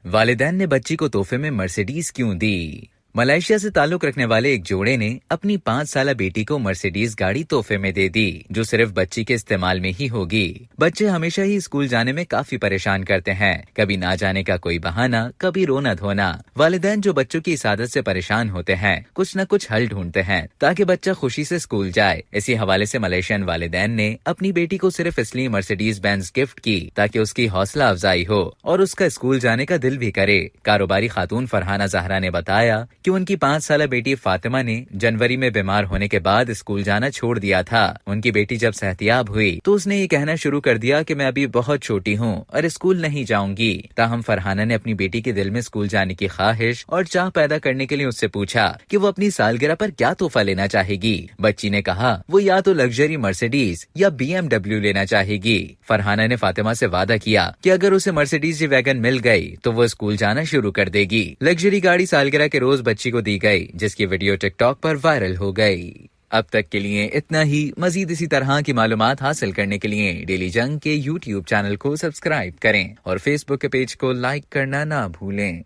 वालिदैन ने बच्ची को तोहफे में मर्सिडीज क्यों दी? मलेशिया से ताल्लुक रखने वाले एक जोड़े ने अपनी 5 साला बेटी को मर्सिडीज गाड़ी तोहफे में दे दी, जो सिर्फ बच्ची के इस्तेमाल में ही होगी। बच्चे हमेशा ही स्कूल जाने में काफी परेशान करते हैं, कभी ना जाने का कोई बहाना, कभी रोना धोना। वालिदैन जो बच्चों की इस आदत से परेशान होते हैं, कुछ न कुछ हल ढूंढते हैं ताकि बच्चा खुशी से स्कूल जाए। इसी हवाले से मलेशियन वालिदैन ने अपनी बेटी को सिर्फ इसलिए मर्सिडीज बेंज गिफ्ट की ताकि उसकी हौसला अफजाई हो और उसका स्कूल जाने का दिल भी करे। कारोबारी खातून फरहाना जहरा ने बताया कि उनकी 5 साला बेटी फातिमा ने जनवरी में बीमार होने के बाद स्कूल जाना छोड़ दिया था। उनकी बेटी जब सेहतियाब हुई तो उसने ये कहना शुरू कर दिया कि मैं अभी बहुत छोटी हूँ और स्कूल नहीं जाऊंगी। ताहम फरहाना ने अपनी बेटी के दिल में स्कूल जाने की ख्वाहिश और चाह पैदा करने के लिए उससे पूछा कि वो अपनी सालगिरह पर क्या तोहफा लेना चाहेगी। बच्ची ने कहा वो या तो लग्जरी मर्सिडीज या BMW लेना चाहेगी। फरहाना ने फातिमा से वादा किया कि अगर उसे मर्सिडीज वैगन मिल गई तो वो स्कूल जाना शुरू कर देगी। लग्जरी गाड़ी सालगिरह के रोज बच्ची को दी गई, जिसकी वीडियो टिकटॉक पर वायरल हो गई। अब तक के लिए इतना ही। मजीद इसी तरह की मालूमात हासिल करने के लिए डेली जंग के YouTube चैनल को सब्सक्राइब करें और Facebook के पेज को लाइक करना ना भूलें।